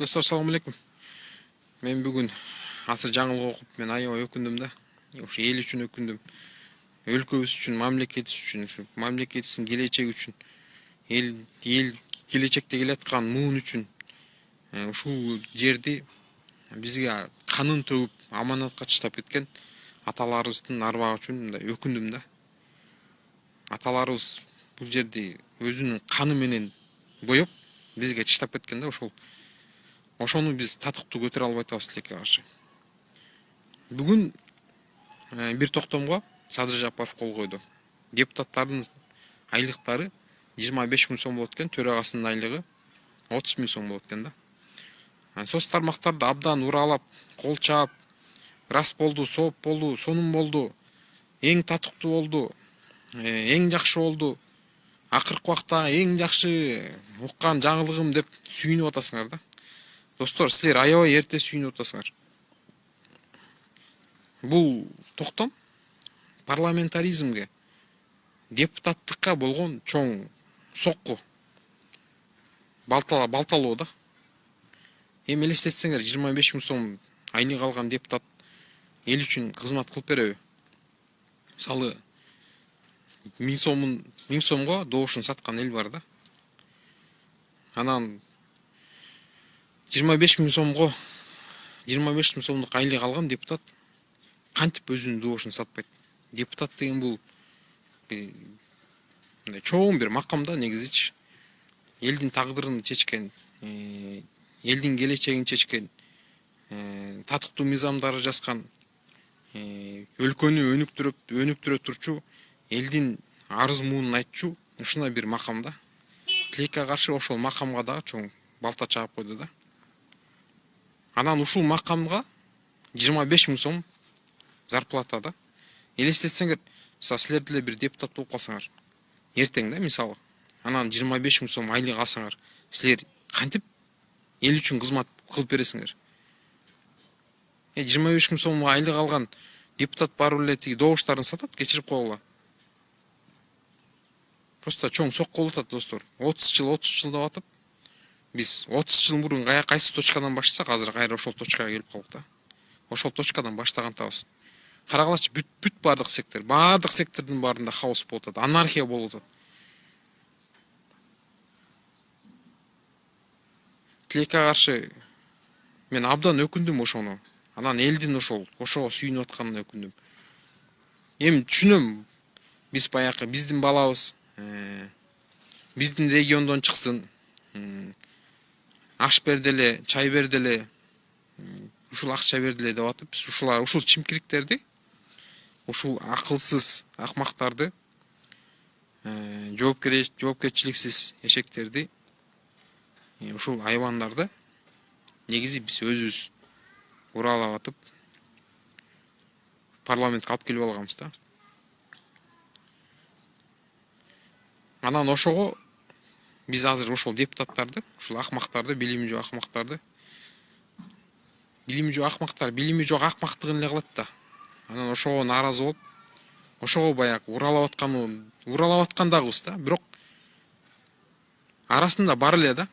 Dostlar, салам алейкум. Мен бүгін асыр жаңылық оқып, мен аябай өкіндім да. Ошо ел үшін өкіндім. Өлкөбүз үчүн, мамлекетибиздин келечеги үчүн, ел келечекте келаткан муун үчүн ушул жерди бизге канын төгүп, аманатка таштап кеткен аталарыбыздын арбагы үчүн мындай өкүндүм да. Аталарыбыз бул жерди өзүнүн каны менен боеп, бизге таштап кеткен да. Ошону биз татыктуу көтөрө албай атабыз тилекке каршы. Бүгүн бир токтомго Садыр Жапаров кол койду. Депутаттардын айлыктары 25 миң сом болот экен, төрагасынын айлыгы 30 миң сом болот экен да. Соц тармактарды абдан уралап, кол чаап, рас болду, сооп болду, сонун болду, эң татыктуу болду, эң жакшы болду, акыркы убакта эң жакшы уккан жаңылыгым деп сүйүнүп атасыңар да. Достор, силер аябай эрте сүйүнүп атасыңар. Бул токтом парламентаризмге, депутаттыкка болгон чоң сокку, балталоо да. Эми элестетсеңер, 25 миң сом айлык алган депутат эл үчүн кызмат кылып береби? Мисалы, 1000 сомго добушун саткан эл бар да. Анан 25 миң сомдук айлык алган депутат кантип өзүнүн добушун сатпайт? Депутат деген бул чоң бир макам да, негизичи. Элдин тагдырын чечкен, элдин келечегин чечкен, татыктуу мыйзамдарды жазган, өлкөнү өнүктүрө турчу, элдин арыз муунун айтчу ушундай бир макам да. Тилекке каршы ошол макамга дагы чоң балта чаап койду да. Анан ушул макамга 25 миң сом зарплата да. Элестетсеңер, силер деле бир депутат болуп калсаңар, эртең да, мисалы, анан 25 миң сом айлык алсаңар, силер кантип эл үчүн кызмат кылып бересиңер? 25 миң сом айлык алган депутат барып эле тиги добуштарын сатат, кечирип койгула. Просто чоң сокко болуп атат, достор. 30 жыл деп атып, биз 30 жыл мурун кайсы точкадан баштасак, азыр кайра ошол точкага келип калдык да. Ошол точкадан баштагантабыз. Карагалачы, бүт бардык сектордун баарында хаос болуп атат, анархия болуп атат. Тилекке каршы мен абдан өкүндүм ошону. Анан элдин ошого сүйүнүп атканына өкүндүм. Эми түшүнөм, биз баягы биздин балабыз биздин региондон чыксын, аш берделе, чай берделе, ушул акча берделе деп атып, ушул чимкириктерди, ушул акылсыз акмактарды, жоопкерчиликсиз эшектерди, ушул айбандарды негизи биз өзүбүз уралап атып парламентке алып келип алганбыз да. Анан ошого биз азыр ошол депутаттарды, ушул акмактарды, билими жок акмактыгын эле кылат да. Анан ошого нааразы болуп, ошого баягы уралап аткандагыбыз да. Бирок арасында бар эле да,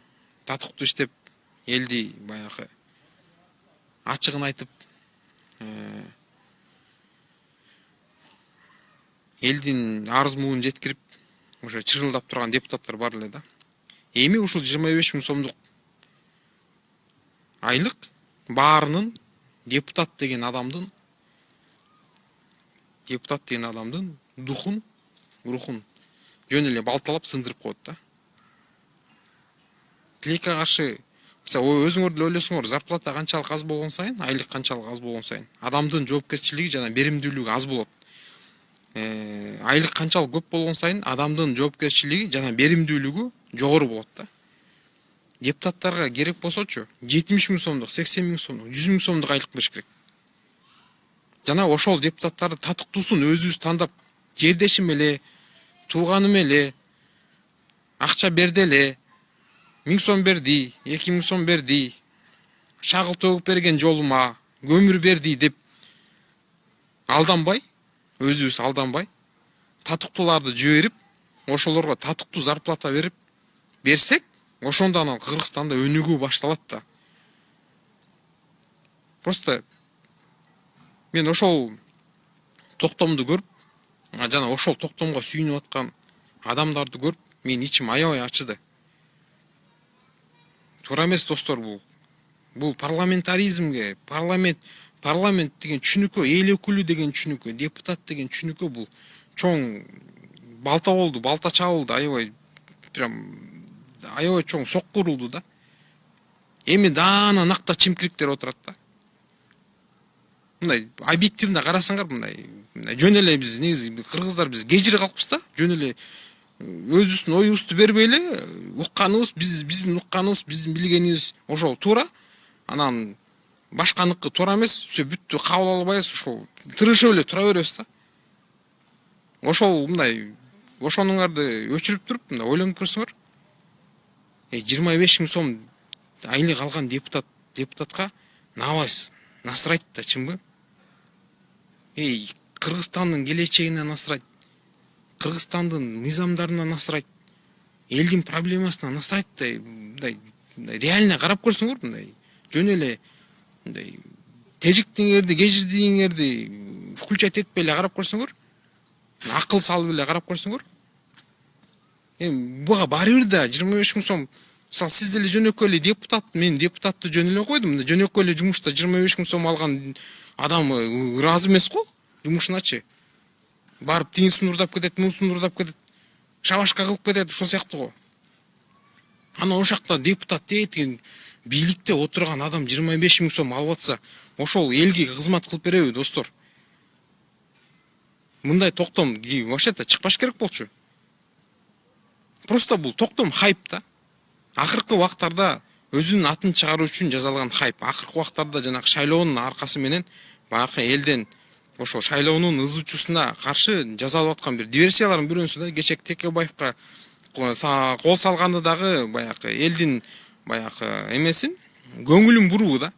татыктуу иштеп, элди баягы ачыгын айтып, элдин арыз муунун жеткирип, ошо чырылдап турган депутаттар бар эле да. Эми ушул 25 миң сомдук айлык баарынын депутат деген адамдын рухун жөн эле балталап сындырып коет да. Тилекке каршы, өзүңөр деле ойлосоңор, зарплата канчалык аз болгон сайын, айлык канчалык аз болгон сайын, адамдын жоопкерчилиги жана беримдүүлүгү аз болот. Айлык канчалык көп болгон сайын, адамдын жоопкерчилиги жана беримдүүлүгү жогору болот да. Депутаттарга керек болсочу 70 миң сомдук, 80 миң сомдук, 100 миң сомдук айлык бериш керек. Жана ошол депутаттарды татыктуусун өзүбүз тандап, жердешим эле, тууганым эле, акча берделе, 1000 сом берди, 2000 сом берди, шагыл төгүп берген жолума, көмүр берди деп алданбай, өзүбүз алданбай, татыктууларды жиберип, ошолорго татыктуу зарплата берсек, ошондо анан Кыргызстанда өнүгүү башталат да. Просто мен ошол токтомду көрүп, жана ошол токтомго сүйүнүп аткан адамдарды көрүп, мен ичим аябай ачыды. Туура эмес достор бул. Бул парламентаризмге, парламент деген түшүнүккө, эл өкүлү деген түшүнүккө, депутат деген түшүнүккө бул чоң балта болду, балта чабылды, аябай прям аябай чоң сокку урулду да. Эми даана накта чимкириктер отурат да. Мындай объективно карасаңар, мындай жөн эле биз негизи кыргыздар биз кежире калыппыз да. Жөн эле өзүбүздүн оюбузду бербей эле укканыбыз, биздин укканыбыз, биздин билгенибиз ошол туура. Анан башканыкы туура эмес, все бүттү кабыл албайбыз, ошол тырышып эле тура беребиз да. Ошол мындай ошонуңарды өчүрүп туруп, мындай ойлонуп көрсөңөр, 25 000 сом айлык алган депутатка набайсыз насырайт да, чынбы? Кыргызстандын келечегине насырайт, Кыргызстандын мыйзамдарына насырайт, элдин проблемасына насырайт да, мындай реально карап көрсөңөр, мындай жөн эле мындай тежиктиңерди, кежирдиңерди включать этпей эле карап көрсөңөр, акыл салып эле карап көрсөңөр, буга баары бир да 25 000 сом. Мисалы, сиз деле жөнөкөй эле депутат, мен депутатты жөн эле койдум, жөнөкөй эле жумушта 25 000 сом алган адам ыраазы эмес го жумушуначы. Барып тигинсин урдап кетет, мунусун урдап кетет, шабашка кылып кетет, ошол сыяктуу го. Ана ошакта депутат деген бийликте отурган адам 25 000 сом алып атса, ошол элге кызмат кылып береби, достор? Мындай токтом вообще-то чыкпаш керек болчу. Просто бул токтом хайп да. Акыркы убактарда өзүнүн атын чыгаруу үчүн жасалган хайп. Акыркы убактарда жанагы шайлоонун аркасы менен баягы элден ошол шайлоонун ызычуусуна каршы жасалып аткан бир диверсиялардын бирөөсү да. Кечек Текебаевка кол салганды дагы баягы элдин баягы эмесин көңүлүн буруу да.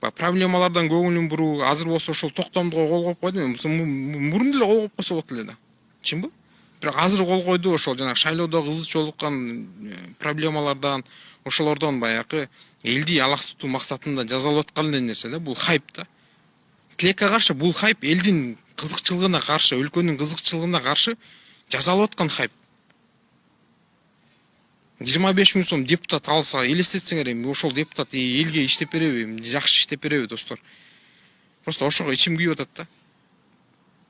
Проблемалардан көңүлүн буруу. Азыр болсо ошол токтомду кол коюп койду. Мурун деле кол коюп койсо болот эле да. Чынбы? Бирок азыр кол койду, ошол жанагы шайлоодо ызычуу болуп аткан проблемалардан, ошолордон баягы элди алаксытуу максатында жасалып аткан нерсе да, бул хайп да. Тилекке каршы бул хайп элдин кызыкчылыгына каршы, өлкөнүн кызыкчылыгына каршы жасалып аткан хайп. 25 000 сом депутат алса, элестетсеңер, эми ошол депутат элге иштеп береби, жакшы иштеп береби, достор? Просто ошого ичим күйүп атат да.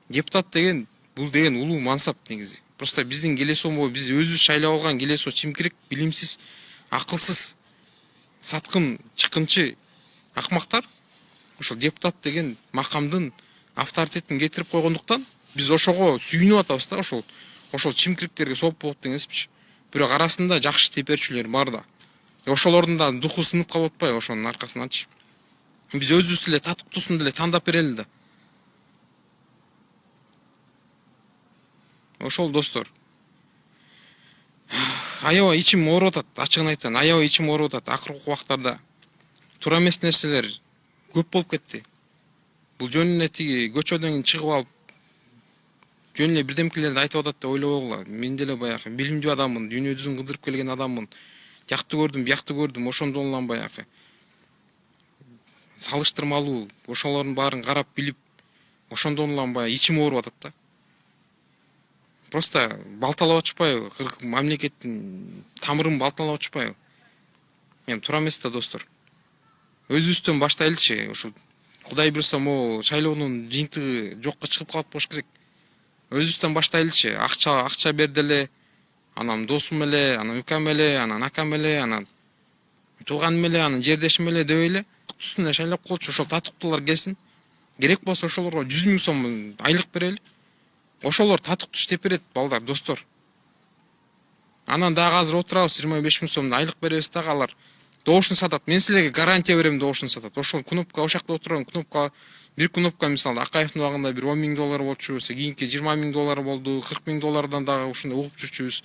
Депутат деген бул деген улуу мансап негизи. Просто биздин келесоо, биз өзүбүз шайлап алган келесоо чимкирик, билимсиз, акылсыз, саткын, чыкынчы акмактар ошол депутат деген макамдын авторитетин кетирип койгондуктан биз ошого сүйүнүп атабыз да, ошол чимкириктерге соп болуп деңизичи. Бирок арасында жакшы иштеп берчүлөр бар да. Ошолордун да духу сынып калып атпайбы ошонун аркасынанчы. Биз өзүбүз эле татыктуусун деле тандап берели да. Ошол, достор. Аябай ичим ооруп атат, ачыгын айтайын, аябай ичим ооруп атат. Акыркы убактарда туура эмес нерселер көп болуп кетти. Бул жөн эле тиги көчөдөн чыгып алып, жөн эле бирдемкелерди айтып атат деп ойлобогула. Мен деле баягы билимдүү адаммын, дүйнө жүзүн кыдырып келген адаммын. Жакты көрдүм, биякты көрдүм, ошондон улам баягы салыштырмалуу ошолордун баарын карап билип, ошондон улам баягы ичим ооруп атат да. Просто балталап атышпайбы, кыргыз мамлекеттин тамырын балталап атышпайбы? Эми туура эмес да, достор. Өзүбүздөн баштайлычы, ошо Кудай буйрса могу шайлоонун жыйынтыгы жокко чыгып калат болуш керек. Өзүбүздөн баштайлычы, акча бер деле, анан досум эле, анан укам эле, анан акам эле, анан тууганым эле, анан жердешим эле дебей эле, татыктуусун эле шайлап коелучу, ошол татыктуулар келсин. Керек болсо ошолорго 100 000 сом айлык берели. Ошолор татыктуу иштеп берет, балдар, достор. Анан дагы азыр отурабыз, 25 000 сом айлык беребиз дагы, алар добушун сатат. Мен силерге гарантия берем, добушун сатат. Ошол кнопка, ошакта отурган кнопка, бир кнопка мисалы Акаевдин убагында бир 10 000 доллар болчу, кийинки 20 000 доллар болду, 40 000 доллардан дагы ушундай угуп жүрчүбүз.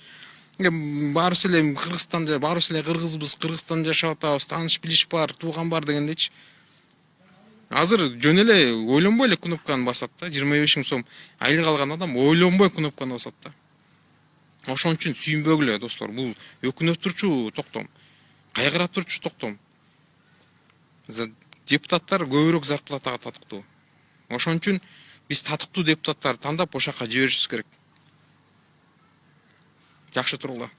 Баарыбыз эле Кыргызстанда, баарыбыз эле кыргызбыз, Кыргызстанда жашап атабыз, тааныш билиш бар, тууган бар дегендечи. Азыр жөн эле ойлонбой эле кнопканы басат да. 25 000 сом айлык алган адам ойлонбой кнопканы басат да. Ошон үчүн сүйүнбөгүлө, достор. Бул өкүнөп турчу токтом. Кайгыра турчу токтом. депутаттар көбүрөөк зарплатага татыктуу. Ошон үчүн биз татыктуу депутаттарды тандап ошол жака жиберишибиз керек. Жакшы туруңла.